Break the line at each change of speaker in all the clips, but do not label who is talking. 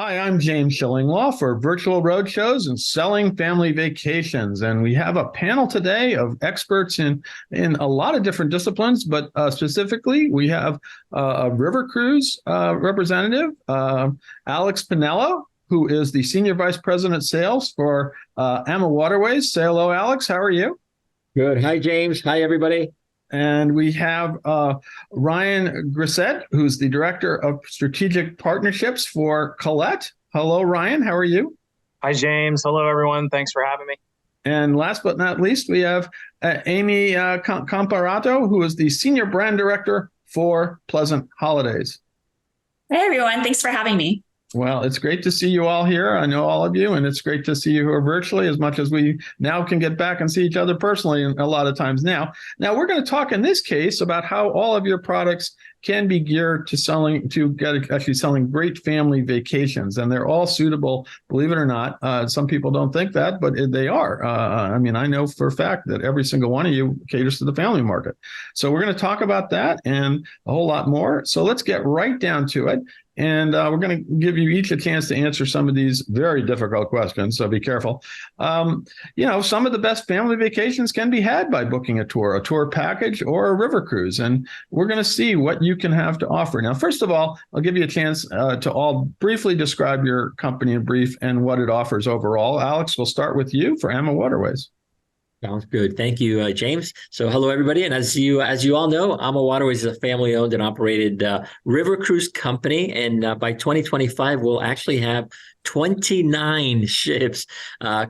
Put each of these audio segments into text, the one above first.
Hi, I'm James Shillinglaw for Virtual Roadshows and Selling Family Vacations. And we have a panel today of experts in a lot of different disciplines, but specifically we have a river cruise representative, Alex Pinello, who is the Senior Vice President Sales for AMA Waterways. Say hello, Alex. How are you?
Good. Hi, James. Hi, everybody.
And we have Ryan Grissett, who's the Director of Strategic Partnerships for Colette. Hello, Ryan. How are you?
Hi, James. Hello, everyone. Thanks for having me.
And last but not least, we have Amy Comparato, who is the Senior Brand Director for Pleasant Holidays.
Hey, everyone. Thanks for having me.
Well, it's great to see you all here. I know all of you, and it's great to see you who are virtually as much as we now can get back and see each other personally a lot of times now. Now, we're going to talk in this case about how all of your products can be geared to selling great family vacations. And they're all suitable, believe it or not. Some people don't think that, but they are. I mean, I know for a fact that every single one of you caters to the family market. So we're going to talk about that and a whole lot more. So let's get right down to it. And we're going to give you each a chance to answer some of these very difficult questions, so be careful. Some of the best family vacations can be had by booking a tour package, or a river cruise. And we're going to see what you can have to offer. Now, first of all, I'll give you a chance to all briefly describe your company in brief and what it offers overall. Alex, we'll start with you for AMA Waterways.
Sounds good. Thank you, James. So hello, everybody. And as you all know, AMA Waterways is a family-owned and operated river cruise company. And by 2025, we'll actually have 29 ships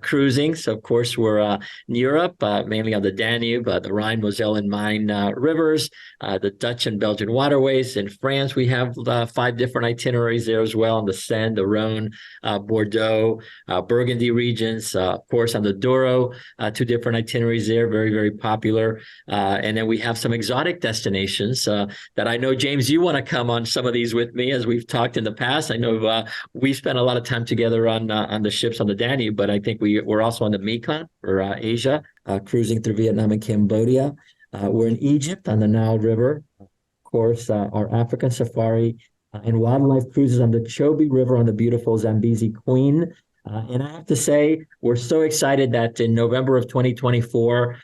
cruising. So, of course, we're in Europe, mainly on the Danube, the Rhine, Moselle, and Main rivers, the Dutch and Belgian waterways. In France, we have 5 different itineraries there as well, on the Seine, the Rhone, Bordeaux, Burgundy regions. Of course, on the Douro, 2 different itineraries there, very, very popular. And then we have some exotic destinations that I know, James, you want to come on some of these with me, as we've talked in the past. I know we spent a lot of time together on the ships on the Danube, but I think we're also on the Mekong for Asia, cruising through Vietnam and Cambodia. We're in Egypt on the Nile River. Of course, our African safari and wildlife cruises on the Chobe River on the beautiful Zambezi Queen. And I have to say, we're so excited that in November of 2024,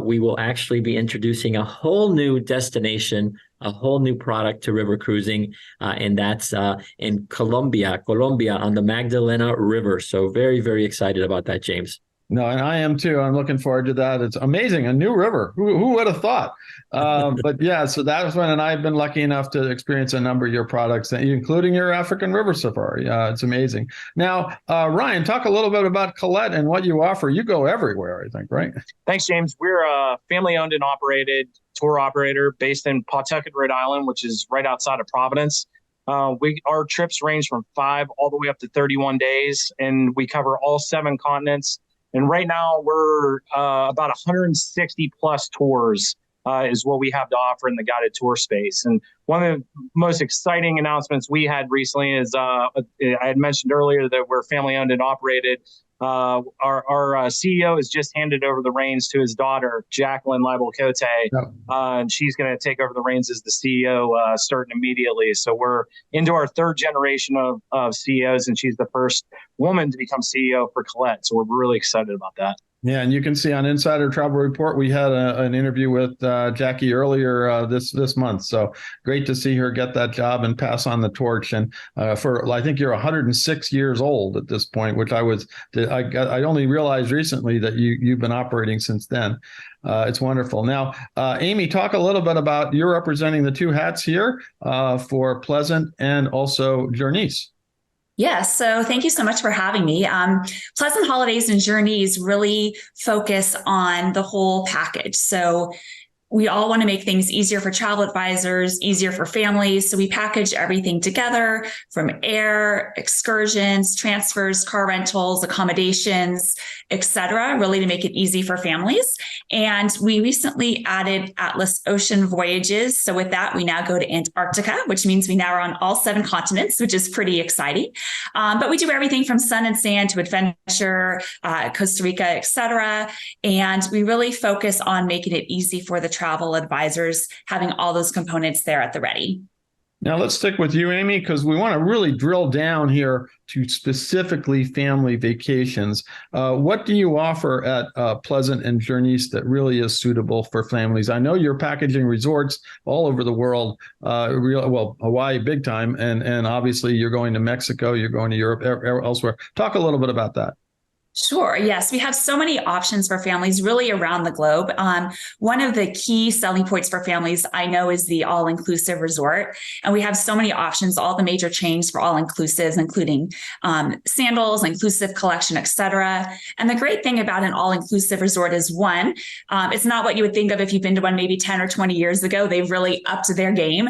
we will actually be introducing a whole new destination, a whole new product to river cruising, and that's in Colombia on the Magdalena River. So very, very excited about that, James.
No, and I am too. I'm looking forward to that. It's amazing. A new river. Who would have thought? But yeah, so that was when, and I've been lucky enough to experience a number of your products, including your African River Safari. It's amazing. Now, Ryan, talk a little bit about Colette and what you offer. You go everywhere, I think, right?
Thanks, James. We're a family-owned and operated tour operator based in Pawtucket, Rhode Island, which is right outside of Providence. Our trips range from 5 all the way up to 31 days, and we cover all 7 continents. And right now we're about 160 plus tours is what we have to offer in the guided tour space. And one of the most exciting announcements we had recently is I had mentioned earlier that we're family owned and operated. Our CEO has just handed over the reins to his daughter, Jacqueline Leibel Cote, and she's going to take over the reins as the CEO starting immediately. So we're into our 3rd generation of CEOs, and she's the first woman to become CEO for Colette. So we're really excited about that.
Yeah, and you can see on Insider Travel Report, we had an interview with Jackie earlier this month. So great to see her get that job and pass on the torch. And I think you're 106 years old at this point, which I only realized recently that you've been operating since then. It's wonderful. Now, Amy, talk a little bit about you're representing the 2 hats here for Pleasant and also Journeys.
Yes. So thank you so much for having me. Pleasant Holidays and Journeys really focus on the whole package. So we all want to make things easier for travel advisors, easier for families. So we package everything together, from air, excursions, transfers, car rentals, accommodations, etc., really to make it easy for families. And we recently added Atlas Ocean Voyages. So with that, we now go to Antarctica, which means we now are on all 7 continents, which is pretty exciting. But we do everything from sun and sand to adventure, Costa Rica, etc. And we really focus on making it easy for the travel advisors, having all those components there at the ready.
Now let's stick with you, Amy, because we want to really drill down here to specifically family vacations. What do you offer at Pleasant and Journeys that really is suitable for families? I know you're packaging resorts all over the world, Hawaii big time, and obviously you're going to Mexico, you're going to Europe, elsewhere. Talk a little bit about that.
Sure. Yes, we have so many options for families really around the globe. One of the key selling points for families I know is the all-inclusive resort. And we have so many options, all the major chains for all-inclusives, including Sandals, Inclusive Collection, et cetera. And the great thing about an all-inclusive resort is one, it's not what you would think of if you've been to one maybe 10 or 20 years ago. They've really upped their game.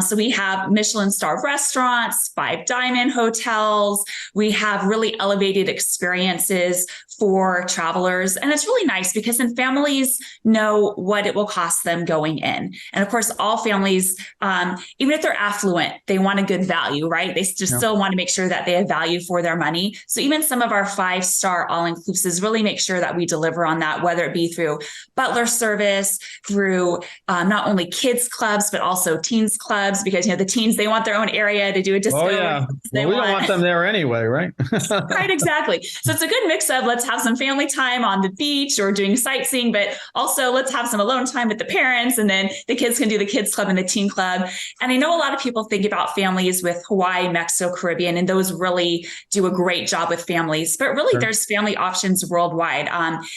So we have Michelin star restaurants, 5-diamond hotels. We have really elevated experiences for travelers. And it's really nice because then families know what it will cost them going in. And of course, all families, even if they're affluent, they want a good value, right? They just still want to make sure that they have value for their money. So even some of our 5-star all-inclusives really make sure that we deliver on that, whether it be through butler service, through not only kids clubs, but also teens clubs, because, the teens, they want their own area to do a disco.
Oh, yeah. Well, we don't want them there anyway, right?
Right, exactly. So it's a good mix of let's have some family time on the beach or doing sightseeing, but also let's have some alone time with the parents, and then the kids can do the kids club and the teen club. And I know a lot of people think about families with Hawaii, Mexico, Caribbean, and those really do a great job with families, but really there's family options worldwide.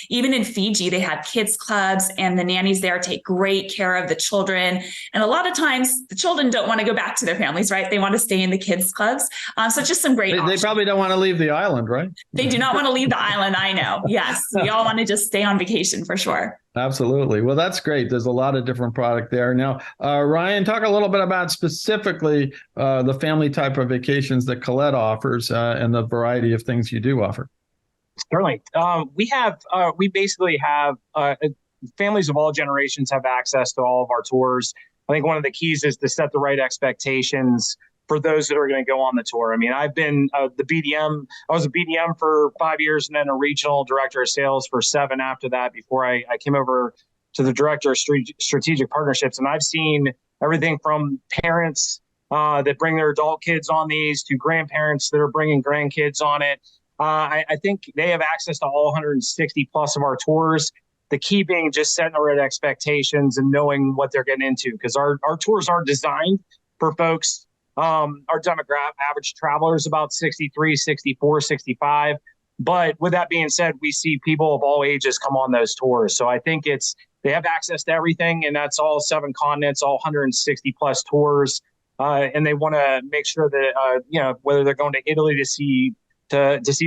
Even in Fiji, they have kids clubs, and the nannies there take great care of the children. And a lot of times the children don't want to go back to their families, right? They want to stay in the kids clubs. So just some great
They probably don't want to leave the island, right?
They do not want to leave the island. I know. Yes. We all want to just stay on vacation for sure.
Absolutely. Well, that's great. There's a lot of different product there. Now, Ryan, talk a little bit about specifically the family type of vacations that Colette offers and the variety of things you do offer.
Certainly. We basically have families of all generations have access to all of our tours. I think one of the keys is to set the right expectations for those that are going to go on the tour. I mean, I've been the BDM. I was a BDM for 5 years and then a regional director of sales for 7 after that, before I came over to the director of strategic partnerships. And I've seen everything from parents that bring their adult kids on these to grandparents that are bringing grandkids on it. I think they have access to all 160 plus of our tours. The key being just setting the right expectations and knowing what they're getting into, because our tours are designed for folks. Our demographic average traveler is about 63, 64, 65. But with that being said, we see people of all ages come on those tours. So I think they have access to everything, and that's all 7 continents, all 160 plus tours. And they want to make sure that, whether they're going to Italy to see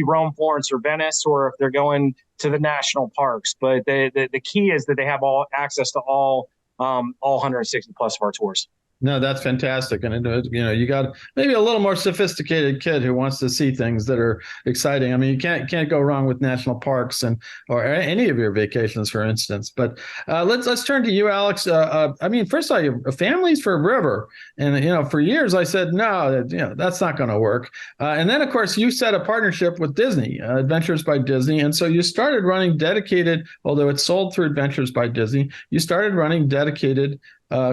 Rome, Florence, or Venice, or if they're going to the national parks. But the key is that they have all access to all 160 plus of our tours.
No, that's fantastic. And, you got maybe a little more sophisticated kid who wants to see things that are exciting. I mean, you can't go wrong with national parks or any of your vacations, for instance. But let's turn to you, Alex. First of all, families for river. And, for years I said, no, that's not going to work. And then, of course, you set a partnership with Disney, Adventures by Disney. And so you started running dedicated, although it's sold through Adventures by Disney, you started running dedicated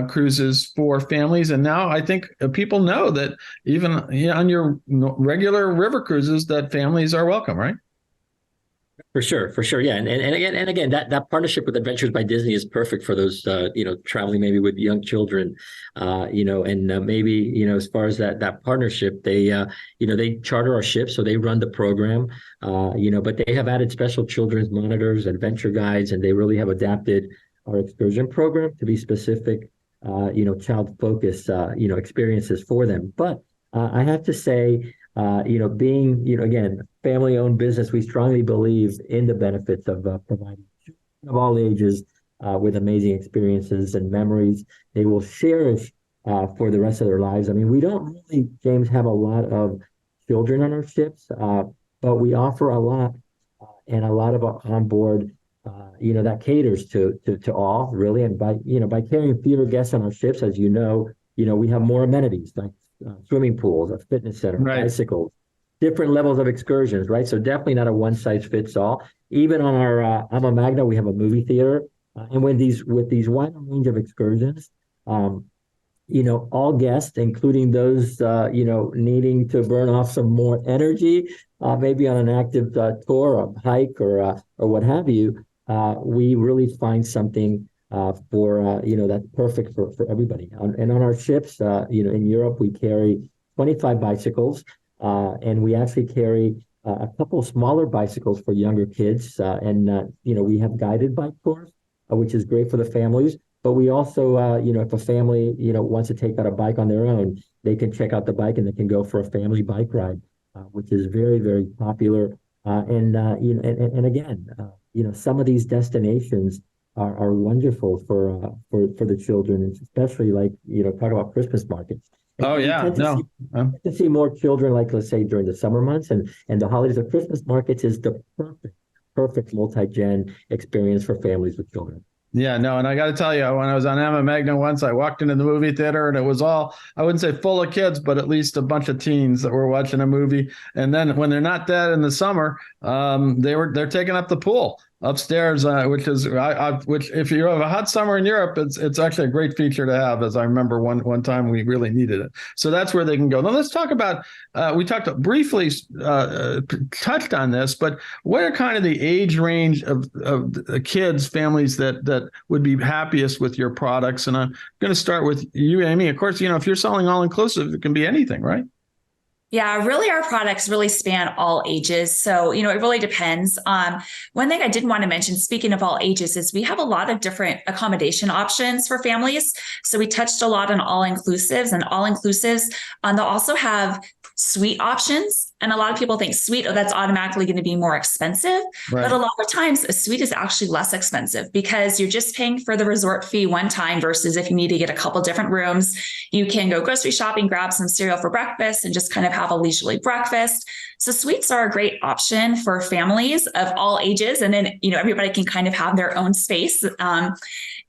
cruises for families. And now I think people know that even on your regular river cruises that families are welcome, right?
For sure. Yeah. And again, that partnership with Adventures by Disney is perfect for those, traveling maybe with young children, maybe, as far as that partnership, they charter our ships, so they run the program, but they have added special children's monitors, adventure guides, and they really have adapted our excursion program to be specific, child-focused, experiences for them. But I have to say, being, again, family-owned business, we strongly believe in the benefits of providing children of all ages with amazing experiences and memories they will cherish for the rest of their lives. I mean, we don't really, James, have a lot of children on our ships, but we offer a lot and a lot of onboard that caters to all, really. And by carrying fewer guests on our ships, as we have more amenities like swimming pools, a fitness center, bicycles, different levels of excursions, right? So definitely not a one size fits all. Even on our Ama Magna, we have a movie theater, and with these wide range of excursions, all guests, including those, needing to burn off some more energy, maybe on an active tour, a hike, or what have you. We really find something for that's perfect for everybody. And on our ships, in Europe, we carry 25 bicycles, and we actually carry a couple of smaller bicycles for younger kids. We have guided bike tours, which is great for the families. But we also, if a family, wants to take out a bike on their own, they can check out the bike and they can go for a family bike ride, which is very, very popular. And again, some of these destinations are wonderful for the children, especially like, talk about Christmas markets.
Oh, yeah.
To see more children, like, let's say, during the summer months and the holidays. The Christmas markets is the perfect multi-gen experience for families with children.
Yeah, no, and I got to tell you, when I was on Emma Magna once, I walked into the movie theater and it was all, I wouldn't say full of kids, but at least a bunch of teens that were watching a movie. And then when they're not that in the summer, they're taking up the pool upstairs, which if you have a hot summer in Europe, it's actually a great feature to have. As I remember one time we really needed it. So that's where they can go. Now let's talk about. We talked briefly, touched on this, but what are kind of the age range of the kids, families that would be happiest with your products? And I'm going to start with you, Amy. Of course, if you're selling all inclusive, it can be anything, right?
Yeah, really, our products really span all ages. So, it really depends. One thing I did want to mention, speaking of all ages, is we have a lot of different accommodation options for families. So we touched a lot on all inclusives, and all inclusives. They'll also have suite options. And a lot of people think suite, that's automatically going to be more expensive. Right. But a lot of times a suite is actually less expensive because you're just paying for the resort fee one time versus if you need to get a couple different rooms, you can go grocery shopping, grab some cereal for breakfast and just kind of have a leisurely breakfast. So suites are a great option for families of all ages. And then, everybody can kind of have their own space. And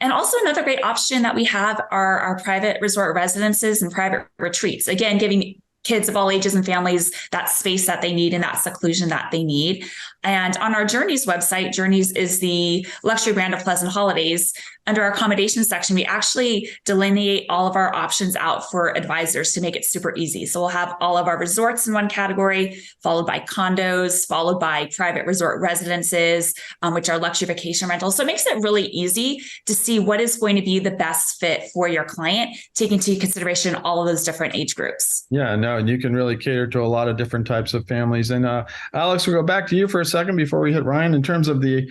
also another great option that we have are our private resort residences and private retreats. Again, giving kids of all ages and families that space that they need and that seclusion that they need. And on our Journeys website, Journeys is the luxury brand of Pleasant Holidays. Under our accommodation section, we actually delineate all of our options out for advisors to make it super easy. So we'll have all of our resorts in one category, followed by condos, followed by private resort residences, which are luxury vacation rentals. So it makes it really easy to see what is going to be the best fit for your client, taking into consideration all of those different age groups.
Yeah, no, and you can really cater to a lot of different types of families. And Alex, we'll go back to you for a second before we hit Ryan in terms of the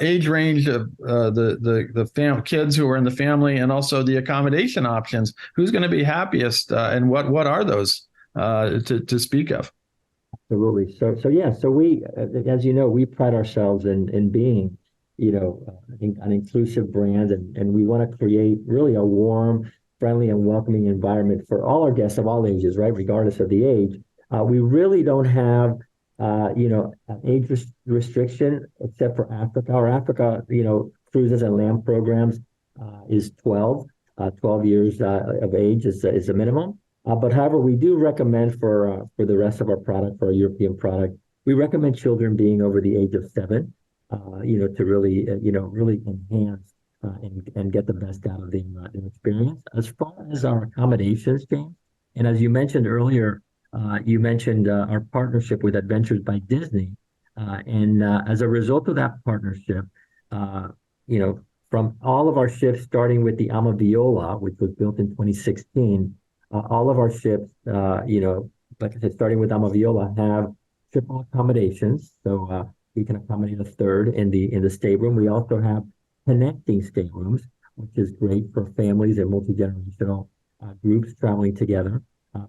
age range of the kids who are in the family and also the accommodation options. Who's going to be happiest and what are those to speak of?
Absolutely. So we, as you know, we pride ourselves in being, an inclusive brand, and we want to create really a warm, friendly, and welcoming environment for all our guests of all ages, right? Regardless of the age. We really don't have an age restriction except for Africa. Our Africa, cruises and land programs is 12 years of age is the minimum. But however, we do recommend for the rest of our product, for our European product, we recommend children being over the age of 7, to really, really enhance and get the best out of the experience. As far as our accommodations, James, and as you mentioned earlier, you mentioned our partnership with Adventures by Disney. And as a result of that partnership, from all of our ships, starting with the Amaviola, which was built in 2016, all of our ships, like I said, starting with Amaviola, have triple accommodations. So we can accommodate a third in the stateroom. We also have connecting staterooms, which is great for families and multi-generational groups traveling together.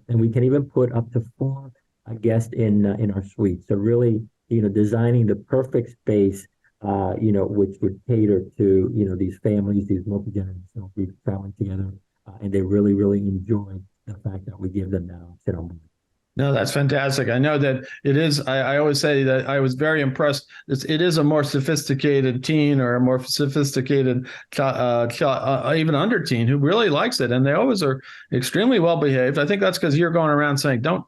And we can even put up to 4 guests in our suite. So really, designing the perfect space, which would cater to, these families, these multi-generational groups traveling together. And they really, really enjoy the fact that we give them that option on board.
No, that's fantastic. I know that it is. I always say that I was very impressed. It is a more sophisticated teen or a more sophisticated even under teen who really likes it, and they always are extremely well behaved. I think that's because you're going around saying don't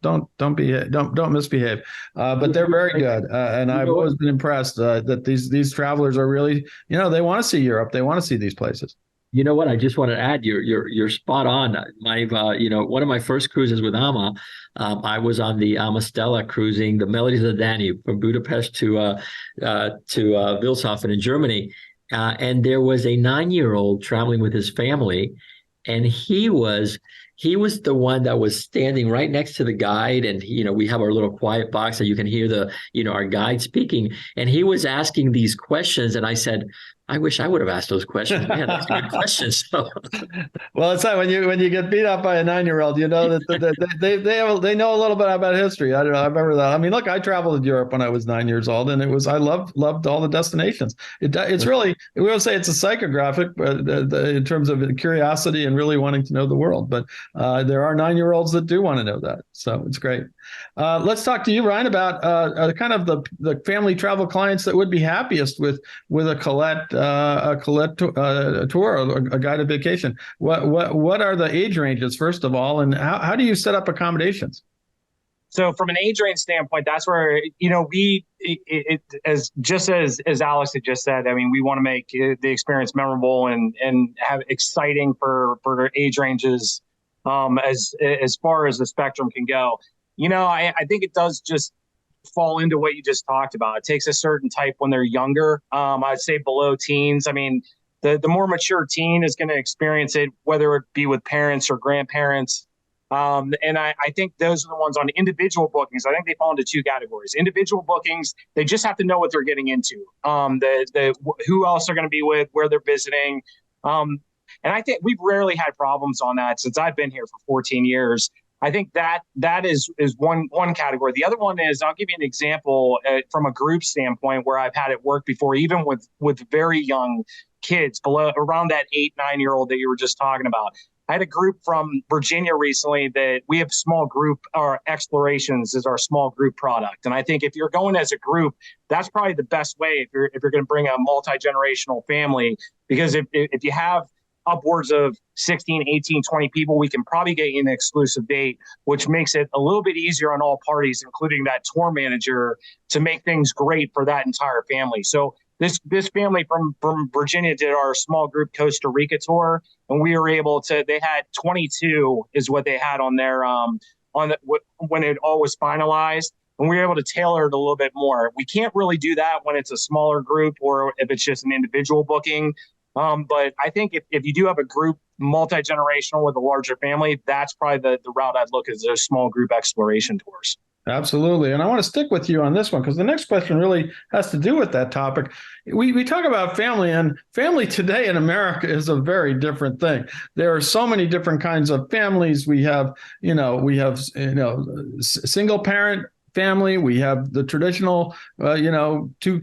misbehave, but they're very good, and I've always been impressed that these travelers are really they want to see Europe, they want to see these places.
You know what? I just want to add, you're spot on. One of my first cruises with Ama, I was on the Amastella cruising the Melodies of the Danube from Budapest to Wilshofen in Germany, and there was a 9-year-old traveling with his family, and he was the one that was standing right next to the guide, and we have our little quiet box so you can hear our guide speaking, and he was asking these questions, and I said, I wish I would have asked those questions. Man, that's a good question. So,
well, it's like when you get beat up by a 9-year-old, you know that they know a little bit about history. I don't know. I remember that. I mean, look, I traveled to Europe when I was 9 years old, and I loved all the destinations. It's really, we will say it's a psychographic, but in terms of curiosity and really wanting to know the world. But there are 9-year-olds that do want to know that, so it's great. Let's talk to you, Ryan, about kind of the family travel clients that would be happiest with a Colette tour or a guided vacation. What are the age ranges, first of all, and how do you set up accommodations?
So from an age range standpoint, that's where, as Alex had just said, I mean, we want to make the experience memorable and have exciting for age ranges as far as the spectrum can go. I think it does just fall into what you just talked about. It takes a certain type when they're younger. I'd say below teens. I mean, the more mature teen is going to experience it, whether it be with parents or grandparents. And I think those are the ones on individual bookings. I think they fall into two categories. Individual bookings, they just have to know what they're getting into. Who else they're going to be with, where they're visiting. And I think we've rarely had problems on that since I've been here for 14 years. I think that is one category. The other one is, I'll give you an example from a group standpoint where I've had it work before, even with very young kids around that 8-9-year-old that you were just talking about. I had a group from Virginia recently that we have small group, our explorations is our small group product. And I think if you're going as a group, that's probably the best way if you're going to bring a multi-generational family, because if you have upwards of 16, 18, 20 people, we can probably get you an exclusive date, which makes it a little bit easier on all parties, including that tour manager, to make things great for that entire family. So this family from Virginia did our small group Costa Rica tour, and we were able to, they had 22 is what they had on their, when it all was finalized. And we were able to tailor it a little bit more. We can't really do that when it's a smaller group or if it's just an individual booking. But I think if you do have a group multi-generational with a larger family, that's probably the route I'd look at, those small group exploration tours.
Absolutely. And I want to stick with you on this one because the next question really has to do with that topic. We talk about family, and family today in America is a very different thing. There are so many different kinds of families. We have single parent family. We have the traditional, two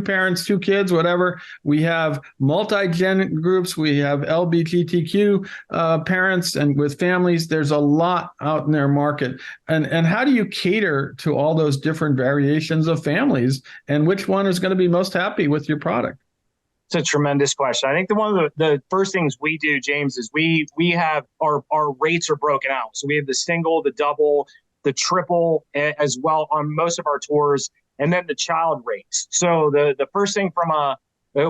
parents, two kids, whatever. We have multi-gen groups. We have LGBTQ parents and with families. There's a lot out in their market. And how do you cater to all those different variations of families? And which one is going to be most happy with your product?
It's a tremendous question. I think one of the first things we do, James, is we have our rates are broken out. So we have the single, the double, the triple as well on most of our tours, and then the child rates. So the first thing from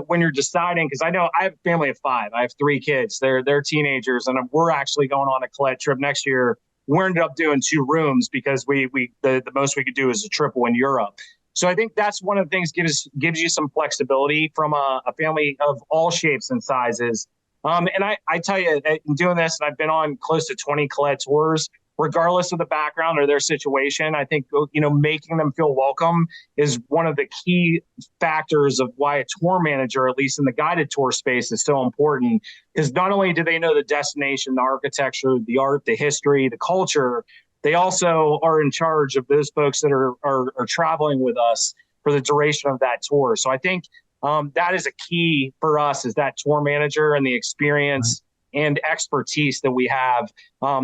when you're deciding, because I know I have a family of 5, I have 3 kids, they're teenagers, and we're actually going on a Colette trip next year. We ended up doing 2 rooms because the most we could do is a triple in Europe. So I think that's one of the things gives you some flexibility from a family of all shapes and sizes. And I tell you, in doing this, and I've been on close to 20 Colette tours, regardless of the background or their situation, I think, making them feel welcome is one of the key factors of why a tour manager, at least in the guided tour space, is so important. Because not only do they know the destination, the architecture, the art, the history, the culture, they also are in charge of those folks that are traveling with us for the duration of that tour. So I think that is a key for us, is that tour manager and the experience and expertise that we have.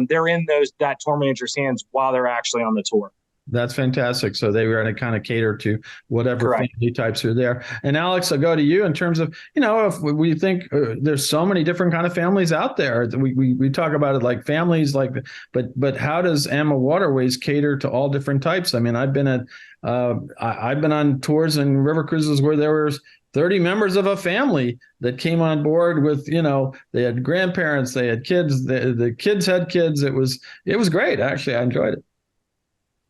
They're in that tour manager's hands while they're actually on the tour.
That's fantastic. So they were going to kind of cater to whatever family types are there. And Alex, I'll go to you in terms of, if we think there's so many different kind of families out there. We talk about it like families, but how does AMA Waterways cater to all different types? I mean, I've been on tours and river cruises where there was 30 members of a family that came on board with, they had grandparents, they had kids, the kids had kids. It was great. Actually, I enjoyed it.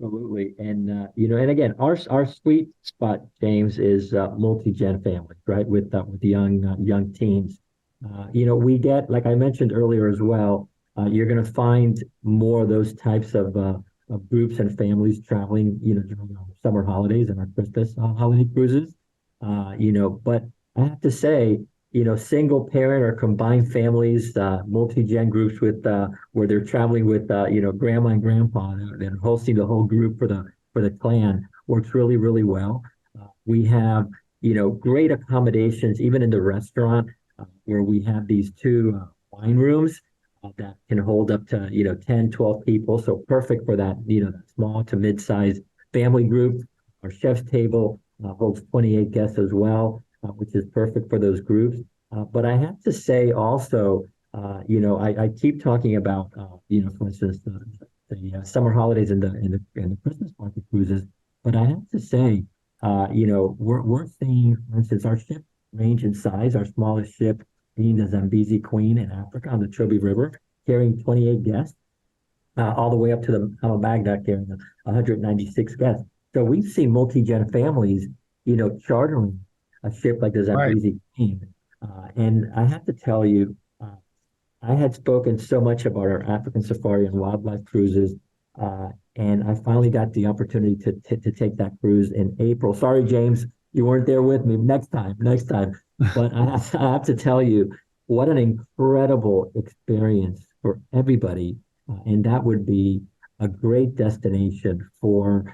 Absolutely. And, and again, our sweet spot, James, is multi-gen families, right? With the young teens. We get, like I mentioned earlier as well, you're going to find more of those types of groups and families traveling, during our summer holidays and our Christmas holiday cruises. But I have to say, single parent or combined families, multi-gen groups with where they're traveling with grandma and grandpa and hosting the whole group for the clan works really, really well. We have great accommodations even in the restaurant where we have these two wine rooms that can hold up to 10, 12 people. So perfect for that that small to mid-sized family group. Our chef's table holds 28 guests as well, which is perfect for those groups. But I have to say also, I keep talking about, for instance, the summer holidays and the Christmas market cruises. But I have to say, we're seeing, for instance, our ship range in size. Our smallest ship being the Zambezi Queen in Africa on the Chobe River, carrying 28 guests, all the way up to the Magna carrying 196 guests. So we've seen multi-gen families, chartering a ship like the Zambezi Queen. And I have to tell you, I had spoken so much about our African safari and wildlife cruises, and I finally got the opportunity to take that cruise in April. Sorry, James, you weren't there with me. Next time. But I have to tell you, what an incredible experience for everybody. And that would be a great destination for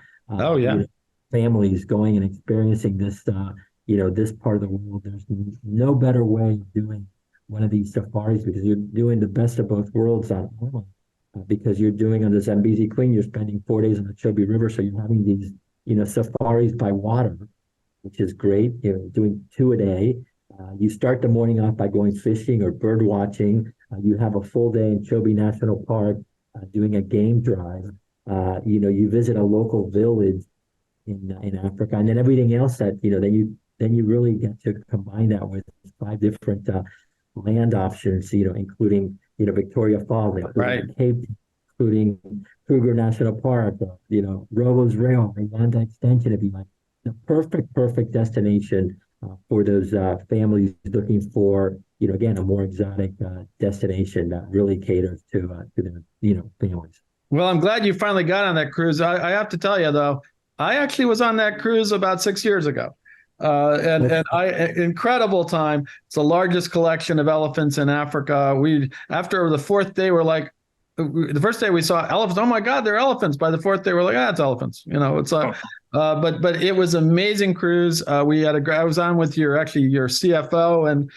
families going and experiencing this, this part of the world. There's no better way of doing one of these safaris because you're doing the best of both worlds on island. Because you're doing on the Zambezi Queen, you're spending 4 days on the Chobe River, so you're having these, safaris by water, which is great. You're doing 2 a day. You start the morning off by going fishing or bird watching. You have a full day in Chobe National Park doing a game drive. You visit a local village in Africa, and then everything else that then you really get to combine that with 5 different land options. Including Victoria Falls, Cape, including Kruger National Park, Robles Rail, Rwanda Extension. It'd be like the perfect destination for those families looking for, again, a more exotic destination that really caters to their, families.
Well, I'm glad you finally got on that cruise. I have to tell you, though, I actually was on that cruise about 6 years ago. Incredible time. It's the largest collection of elephants in Africa. After the 4th day, we're like, the first day we saw elephants. Oh my God, they're elephants. By the 4th day, we're like, it's elephants. But it was amazing cruise. I was on with your CFO and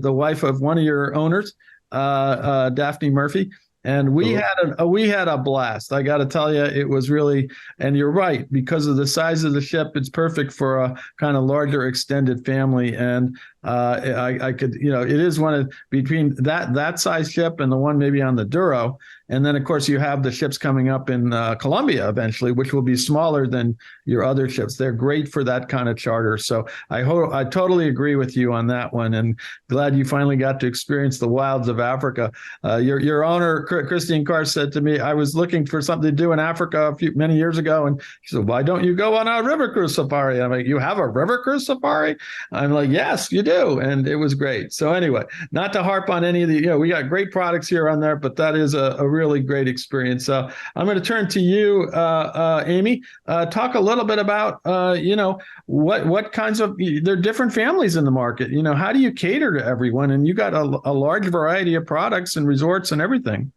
the wife of one of your owners, Daphne Murphy. And we had a blast. I got to tell you, it was really, and you're right, because of the size of the ship, it's perfect for a kind of larger extended family. And I could, it is one of between that size ship and the one maybe on the Douro. And then, of course, you have the ships coming up in Colombia eventually, which will be smaller than your other ships. They're great for that kind of charter. So I totally agree with you on that one, and glad you finally got to experience the wilds of Africa. Your owner, Christine Carr, said to me, I was looking for something to do in Africa many years ago, and she said, why don't you go on a river cruise safari? I'm like, you have a river cruise safari? I'm like, yes, you do. And it was great. So anyway, not to harp on any of the, we got great products here on there, but that is a really great experience. So I'm going to turn to you, Amy. Talk a little bit about, what kinds of, there are different families in the market. How do you cater to everyone? And you got a large variety of products and resorts and everything.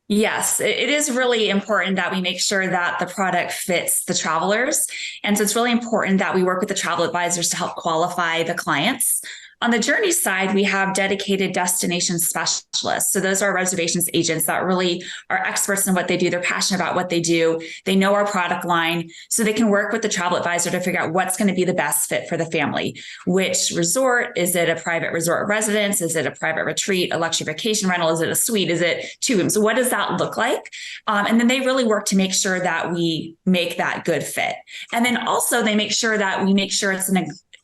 Yes, it is really important that we make sure that the product fits the travelers. And so it's really important that we work with the travel advisors to help qualify the clients. On the journey side, we have dedicated destination specialists. So those are reservations agents that really are experts in what they do. They're passionate about what they do. They know our product line, so they can work with the travel advisor to figure out what's going to be the best fit for the family. Which resort? Is it a private resort residence? Is it a private retreat, a luxury vacation rental? Is it a suite? Is it 2 rooms? What does that look like? And then they really work to make sure that we make that good fit. And then also they make sure that we make sure it's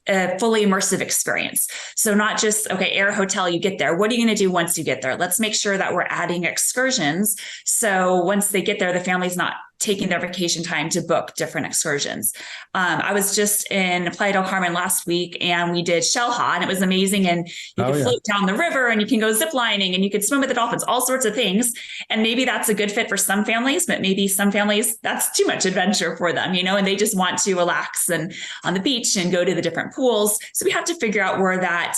a fully immersive experience. So not just, okay, air hotel, you get there. What are you going to do once you get there? Let's make sure that we're adding excursions. So once they get there, the family's not taking their vacation time to book different excursions. I was just in Playa del Carmen last week and we did Shellha and it was amazing. And you could float down the river and you can go zip lining and you could swim with the dolphins, all sorts of things. And maybe that's a good fit for some families, but maybe some families, that's too much adventure for them, and they just want to relax and on the beach and go to the different pools. So we have to figure out where that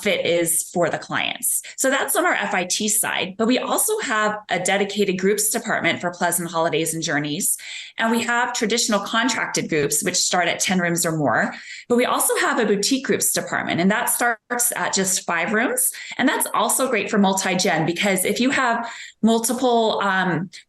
fit is for the clients. So that's on our FIT side, but we also have a dedicated groups department for Pleasant Holidays and Journeys. And we have traditional contracted groups, which start at 10 rooms or more. But we also have a boutique groups department, and that starts at just 5 rooms. And that's also great for multi-gen, because if you have multiple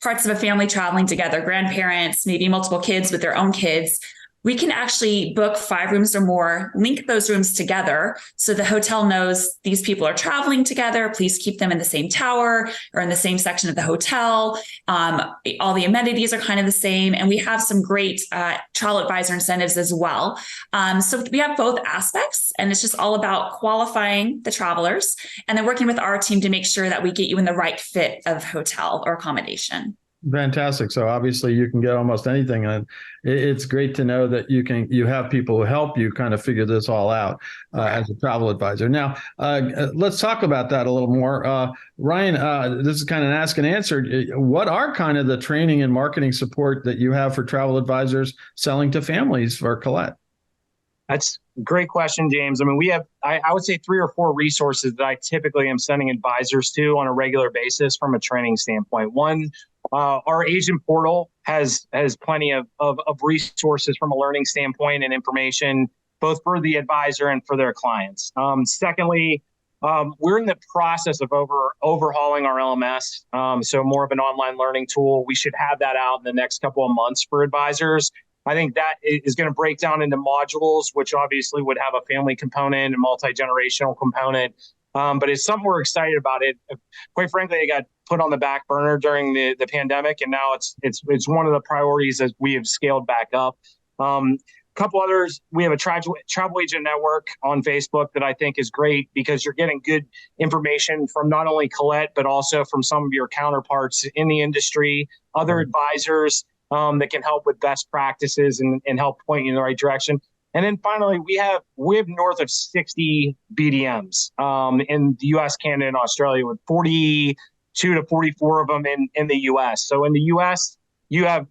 parts of a family traveling together, grandparents, maybe multiple kids with their own kids, we can actually book 5 rooms or more, link those rooms together. So the hotel knows these people are traveling together. Please keep them in the same tower or in the same section of the hotel. All the amenities are kind of the same. And we have some great travel advisor incentives as well. So we have both aspects, and it's just all about qualifying the travelers and then working with our team to make sure that we get you in the right fit of hotel or accommodation.
Fantastic. So obviously you can get almost anything, and it's great to know that you have people who help you kind of figure this all out as a travel advisor. Now, let's talk about that a little more. Ryan, this is kind of an ask and answer. What are kind of the training and marketing support that you have for travel advisors selling to families for Colette?
That's a great question, James. I mean, we have, I would say 3 or 4 resources that I typically am sending advisors to on a regular basis from a training standpoint. One, our agent portal has plenty of resources from a learning standpoint and information, both for the advisor and for their clients. Secondly, we're in the process of overhauling our LMS. So more of an online learning tool. We should have that out in the next couple of months for advisors. I think that is going to break down into modules, which obviously would have a family component and multi-generational component. But it's something we're excited about. It, quite frankly, it got put on the back burner during the pandemic, and now it's one of the priorities as we have scaled back up. Couple others, we have a travel agent network on Facebook that I think is great because you're getting good information from not only Colette, but also from some of your counterparts in the industry, other advisors that can help with best practices and help point you in the right direction. And then finally, we have north of 60 BDMs in the US, Canada, and Australia, with 42 to 44 of them in the US. So in the US, you have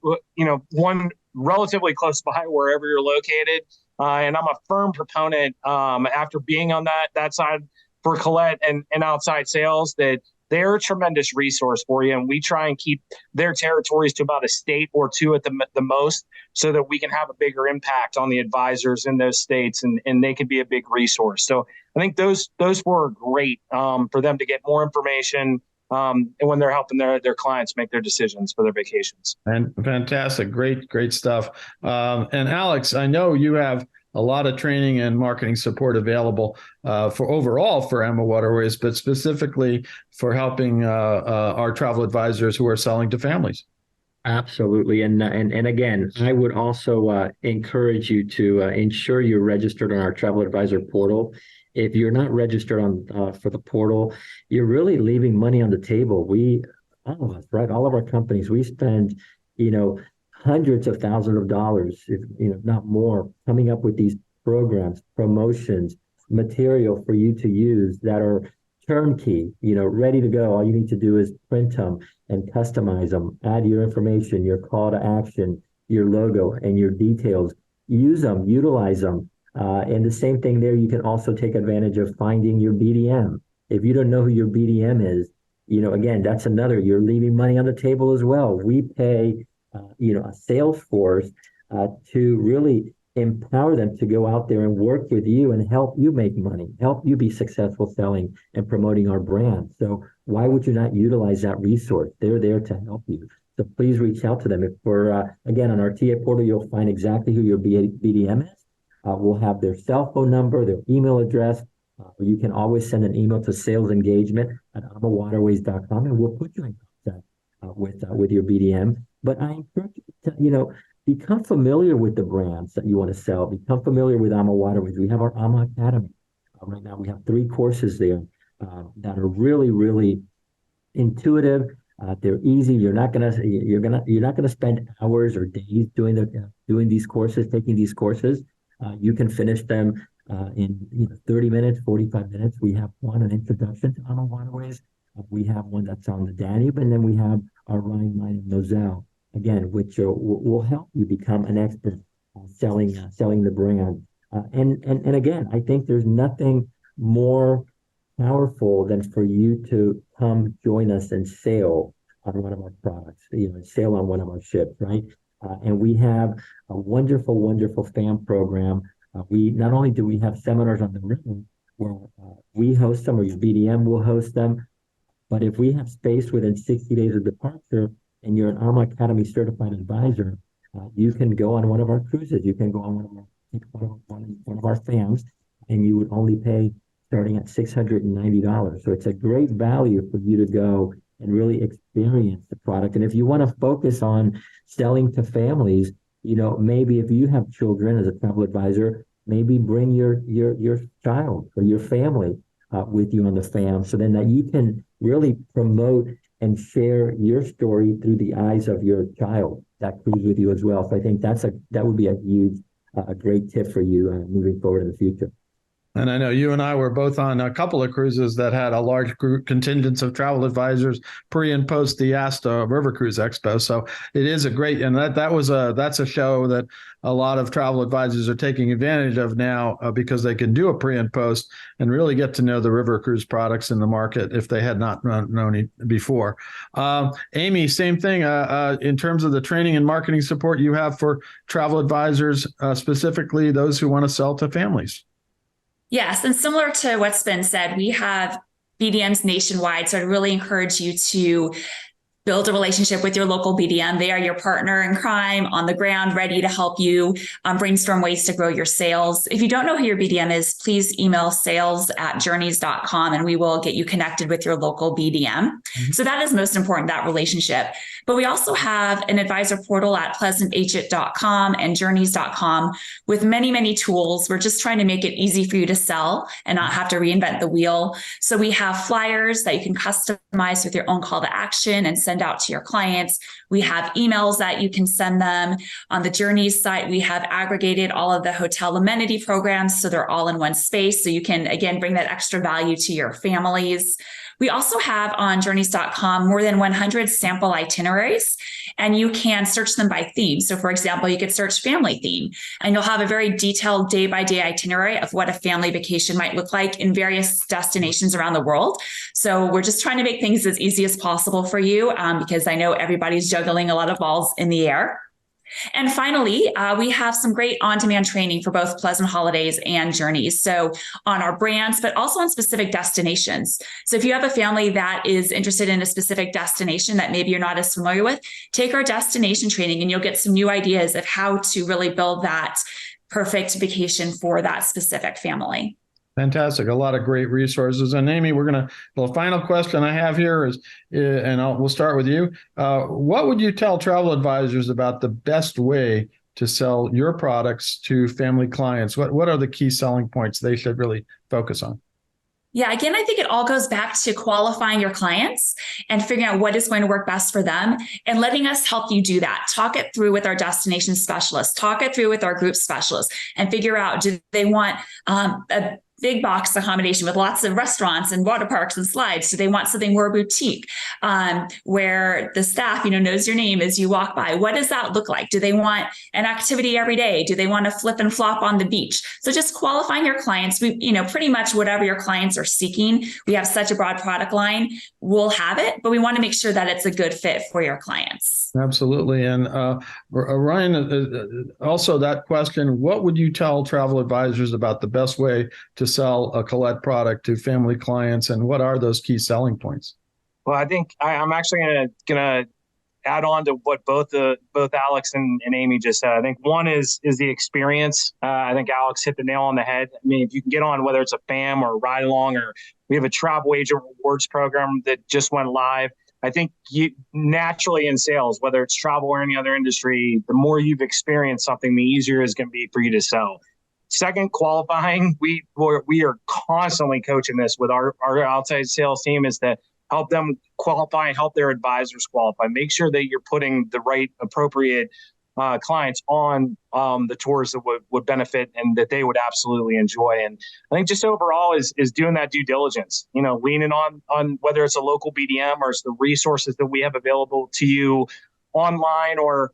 one relatively close by wherever you're located. And I'm a firm proponent after being on that side for Colette and outside sales that they're a tremendous resource for you. And we try and keep their territories to about a state or 2 at the most so that we can have a bigger impact on the advisors in those states and they can be a big resource. So I think those 4 are great for them to get more information and when they're helping their clients make their decisions for their vacations. And
fantastic. Great stuff. And Alex, I know you have a lot of training and marketing support available for overall for Emma Waterways, but specifically for helping our travel advisors who are selling to families.
Absolutely. And again, I would also encourage you to ensure you're registered on our travel advisor portal. If you're not registered on for the portal, you're really leaving money on the table. All of us, right? All of our companies, we spend, hundreds of thousands of dollars, if not more, coming up with these programs, promotions, material for you to use that are turnkey, ready to go. All you need to do is print them and customize them, add your information, your call to action, your logo, and your details. Use them, utilize them. And the same thing there, you can also take advantage of finding your BDM. If you don't know who your BDM is, again, that's another, you're leaving money on the table as well. We pay a sales force to really empower them to go out there and work with you and help you make money, help you be successful selling and promoting our brand. So why would you not utilize that resource? They're there to help you. So please reach out to them. If again, on our TA portal, you'll find exactly who your BDM is. We'll have their cell phone number, their email address. You can always send an email to salesengagement@amawaterways.com, and we'll put you in contact with your BDM. But I encourage you to, become familiar with the brands that you want to sell. Become familiar with AMA Waterways. We have our AMA Academy. Right now, we have 3 courses there that are really, really intuitive. They're easy. You're not gonna spend hours or days doing these courses, taking these courses. You can finish them in 30 minutes, 45 minutes. We have an introduction to AMA Waterways. We have one that's on the Danube, and then we have our Rhine, Main, and Moselle, again, which will help you become an expert selling the brand. And again, I think there's nothing more powerful than for you to come join us and sail on one of our products, sail on one of our ships, right? And we have a wonderful, wonderful FAM program. We not only do we have seminars on the river where we host them, or your BDM will host them, but if we have space within 60 days of departure and you're an AMA Academy certified advisor, you can go on one of our cruises. You can go on one of our FAMs, and you would only pay starting at $690. So it's a great value for you to go and really experience the product. And if you want to focus on selling to families, maybe if you have children as a travel advisor, maybe bring your child or your family with you on the FAM, so then that you can really promote and share your story through the eyes of your child that cruise with you as well. So I think that would be a great tip for you moving forward in the future.
And I know you and I were both on a couple of cruises that had a large group contingents of travel advisors pre and post the ASTA River Cruise Expo. So it is a great, and that's a show that a lot of travel advisors are taking advantage of now because they can do a pre and post and really get to know the river cruise products in the market if they had not known it before. Amy, same thing in terms of the training and marketing support you have for travel advisors, specifically those who want to sell to families.
Yes, and similar to what's been said, we have BDMs nationwide. So I'd really encourage you to build a relationship with your local BDM. They are your partner in crime on the ground, ready to help you brainstorm ways to grow your sales. If you don't know who your BDM is, please email sales@journeys.com and we will get you connected with your local BDM. Mm-hmm. So that is most important, that relationship. But we also have an advisor portal at pleasantagent.com and journeys.com with many, many tools. We're just trying to make it easy for you to sell and not have to reinvent the wheel. So we have flyers that you can customize with your own call to action and send out to your clients. We have emails that you can send them. On the Journeys site, we have aggregated all of the hotel amenity programs, so they're all in one space. So you can, again, bring that extra value to your families. We also have on journeys.com more than 100 sample itineraries, and you can search them by theme. So for example, you could search family theme, and you'll have a very detailed day-by-day itinerary of what a family vacation might look like in various destinations around the world. So we're just trying to make things as easy as possible for you because I know everybody's juggling a lot of balls in the air. And finally, we have some great on-demand training for both Pleasant Holidays and Journeys. So on our brands, but also on specific destinations. So if you have a family that is interested in a specific destination that maybe you're not as familiar with, take our destination training and you'll get some new ideas of how to really build that perfect vacation for that specific family.
Fantastic. A lot of great resources. And Amy, the final question I have here is, we'll start with you. What would you tell travel advisors about the best way to sell your products to family clients? What are the key selling points they should really focus on?
Yeah, again, I think it all goes back to qualifying your clients and figuring out what is going to work best for them and letting us help you do that. Talk it through with our destination specialists, talk it through with our group specialists, and figure out, do they want a big box accommodation with lots of restaurants and water parks and slides? Do they want something more boutique where the staff, knows your name as you walk by? What does that look like? Do they want an activity every day? Do they want to flip and flop on the beach? So just qualifying your clients, pretty much whatever your clients are seeking. We have such a broad product line, we'll have it, but we want to make sure that it's a good fit for your clients.
Absolutely. And Ryan, also that question, what would you tell travel advisors about the best way to sell a Colette product to family clients, and what are those key selling points?
Well, I think I'm actually gonna add on to what both Alex and Amy just said. I think one is the experience. I think Alex hit the nail on the head. I mean, if you can get on, whether it's a FAM or a ride along, or we have a travel agent rewards program that just went live. I think you naturally in sales, whether it's travel or any other industry, the more you've experienced something, the easier it's going to be for you to sell. Second, qualifying. We are constantly coaching this with our outside sales team, is to help them qualify and help their advisors qualify. Make sure that you're putting the right appropriate clients on the tours that would benefit and that they would absolutely enjoy. And I think just overall is doing that due diligence, leaning on whether it's a local BDM or it's the resources that we have available to you online, or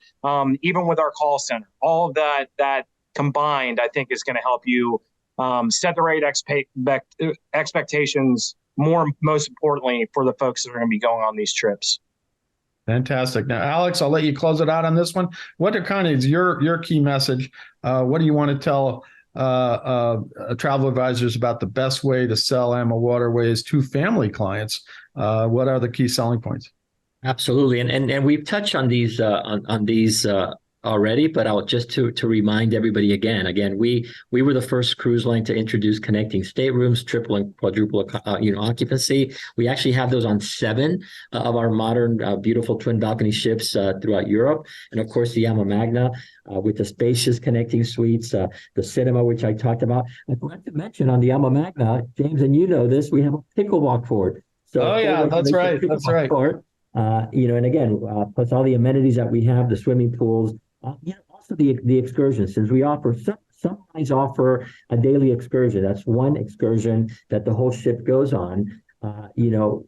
even with our call center. All of that combined, I think, is going to help you set the right expectations, most importantly, for the folks that are going to be going on these trips.
Fantastic. Now, Alex, I'll let you close it out on this one. What is your key message? What do you want to tell travel advisors about the best way to sell AMA Waterways to family clients? What are the key selling points?
Absolutely, and we've touched on these already, but I'll just to remind everybody again, we were the first cruise line to introduce connecting staterooms, triple and quadruple occupancy. We actually have those on 7 of our modern, beautiful twin balcony ships throughout Europe, and of course the AMA Magna with the spacious connecting suites, the cinema, which I talked about. I forgot to mention on the AMA Magna, James, and you know this, we have a pickleball court.
So that's right.
Court. And again, plus all the amenities that we have, the swimming pools, also the excursions, since we offer some lines offer a daily excursion. That's one excursion that the whole ship goes on.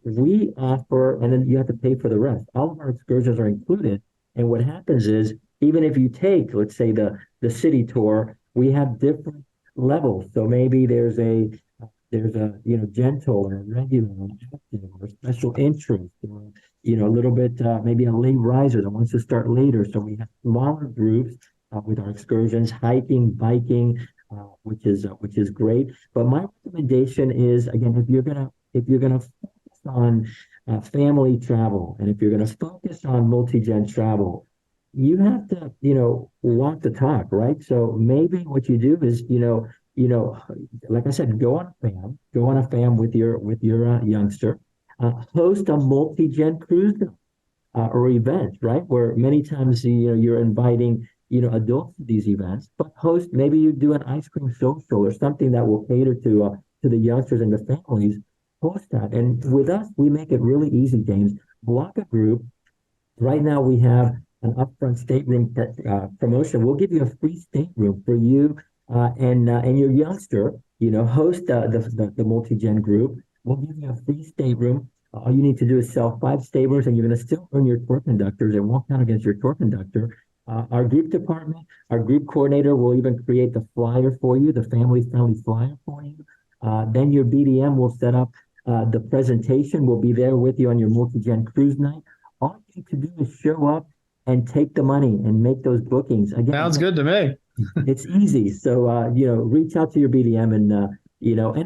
We offer, and then you have to pay for the rest. All of our excursions are included. And what happens is, even if you take, let's say, the city tour, we have different levels. So maybe there's a gentle or regular or active or special interest, or a little bit maybe a late riser that wants to start later. So we have smaller groups with our excursions, hiking, biking, which is great. But my recommendation is, again, if you're gonna focus on family travel, and if you're gonna focus on multi-gen travel, you have to walk the talk, right? So maybe what you do is like I said, go on a fam with your youngster, host a multi-gen cruise or event, right? Where many times you're inviting adults to these events, but maybe you do an ice cream social or something that will cater to the youngsters and the families. Host that, and with us, we make it really easy, James. Block a group. Right now, we have an upfront stateroom promotion. We'll give you a free stateroom for you and your youngster. Host the multi-gen group. We'll give you a free stateroom. All you need to do is sell 5 staterooms, and you're going to still earn your tour conductors. It won't count against your tour conductor. Our group department, our group coordinator will even create the flyer for you, the family-friendly flyer for you. Then your BDM will set up the presentation. Will be there with you on your multi-gen cruise night. All you need to do is show up and take the money and make those bookings. Again,
sounds good to me.
It's easy. So, reach out to your BDM and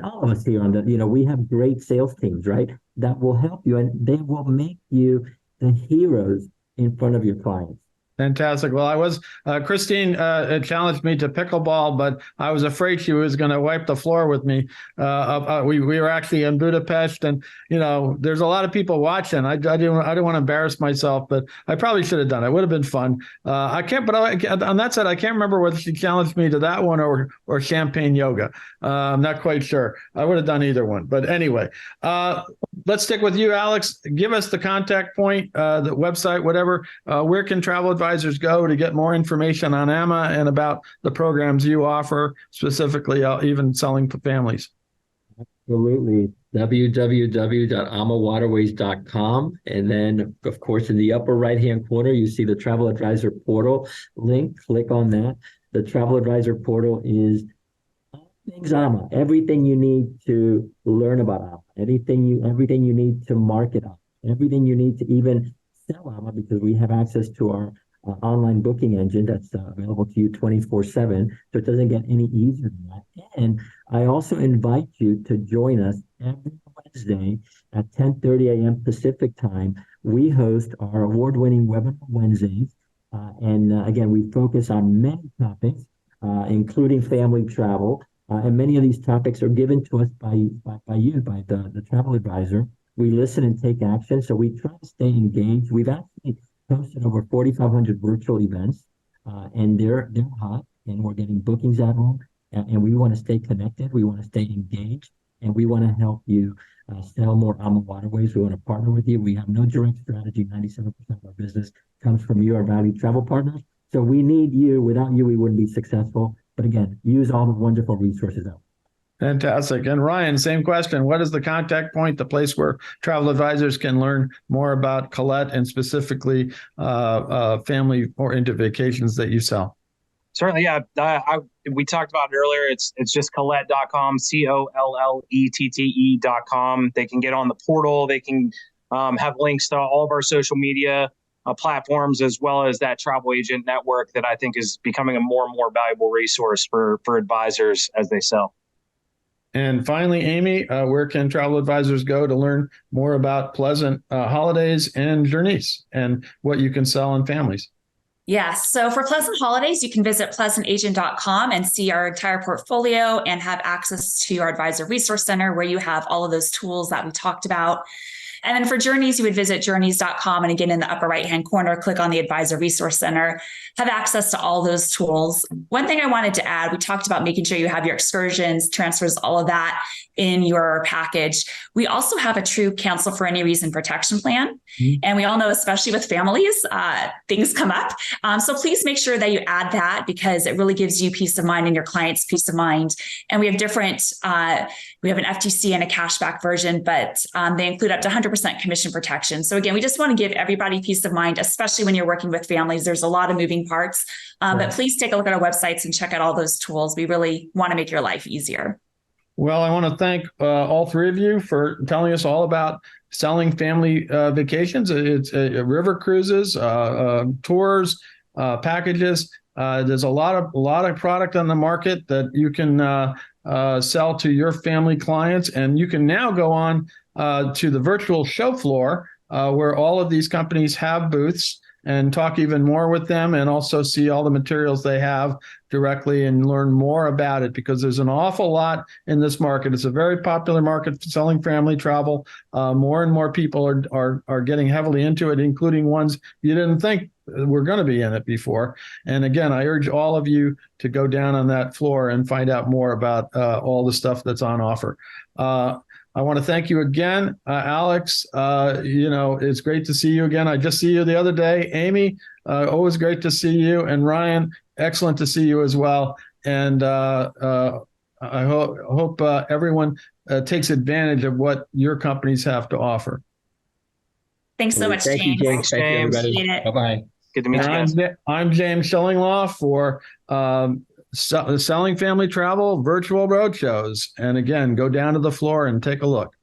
all of us here on we have great sales teams, right? That will help you, and they will make you the heroes in front of your clients.
Fantastic. Well, Christine challenged me to pickleball, but I was afraid she was going to wipe the floor with me. We were actually in Budapest, and there's a lot of people watching. I didn't want to embarrass myself, but I probably should have done it. It would have been fun. On that side, I can't remember whether she challenged me to that one or champagne yoga. I'm not quite sure. I would have done either one, but anyway, let's stick with you, Alex. Give us the contact point, the website, whatever. Where can travel advisors go to get more information on AMA and about the programs you offer, specifically even selling to families?
Absolutely. www.amawaterways.com. And then, of course, in the upper right-hand corner, you see the Travel Advisor Portal link. Click on that. The Travel Advisor Portal is all things AMA, everything you need to learn about AMA, everything you need to market AMA, everything you need to even sell AMA, because we have access to our online booking engine that's available to you 24/7. So it doesn't get any easier than that. And I also invite you to join us every Wednesday at 10:30 a.m. Pacific time. We host our award-winning webinar Wednesdays. Again, we focus on many topics, including family travel. And many of these topics are given to us by the travel advisor. we listen and take action. So we try to stay engaged. We've actually hosted over 4,500 virtual events, and they're hot, and we're getting bookings at them. And we want to stay connected. We want to stay engaged, and we want to help you sell more AMA Waterways. We want to partner with you. We have no direct strategy. 97% of our business comes from you, our valued travel partners. So we need you. Without you, we wouldn't be successful. But again, use all the wonderful resources out.
Fantastic. And Ryan, same question. What is the contact point, the place where travel advisors can learn more about Colette and specifically family-oriented vacations that you sell?
Certainly, yeah. We talked about it earlier. It's just Colette.com, COLLETTE.com. They can get on the portal. They can have links to all of our social media platforms, as well as that travel agent network that I think is becoming a more and more valuable resource for advisors as they sell.
And finally, Amy, where can travel advisors go to learn more about Pleasant Holidays and Journeys and what you can sell in families?
Yes. So for Pleasant Holidays, you can visit pleasantagent.com and see our entire portfolio and have access to our Advisor Resource Center, where you have all of those tools that we talked about. And then for Journeys, you would visit journeys.com. And again, in the upper right-hand corner, click on the Advisor Resource Center, have access to all those tools. One thing I wanted to add, we talked about making sure you have your excursions, transfers, all of that in your package. We also have a true cancel for any reason protection plan. Mm-hmm. And we all know, especially with families, things come up. So please make sure that you add that, because it really gives you peace of mind and your clients peace of mind. And we have different, we have an FTC and a cashback version, but they include up to 100% commission protection. So again, we just want to give everybody peace of mind, especially when you're working with families. There's a lot of moving parts, but please take a look at our websites and check out all those tools. We really want to make your life easier.
Well, I want to thank all three of you for telling us all about selling family vacations. It's river cruises, tours, packages. There's a lot of product on the market that you can sell to your family clients, and you can now go on to the virtual show floor where all of these companies have booths and talk even more with them, and also see all the materials they have directly and learn more about it, because there's an awful lot in this market. It's a very popular market for selling family travel. More and more people are getting heavily into it, including ones you didn't think were going to be in it before. And again, I urge all of you to go down on that floor and find out more about all the stuff that's on offer. I want to thank you again, Alex. It's great to see you again. I just see you the other day. Amy, always great to see you. And Ryan, excellent to see you as well. And I hope everyone takes advantage of what your companies have to offer.
Thanks so much, James.
Thank you, James. Thank you, everybody. Bye-bye.
Good to meet you guys.
I'm James Schillinglaw for Selling Family Travel Virtual Roadshows. And again, go down to the floor and take a look.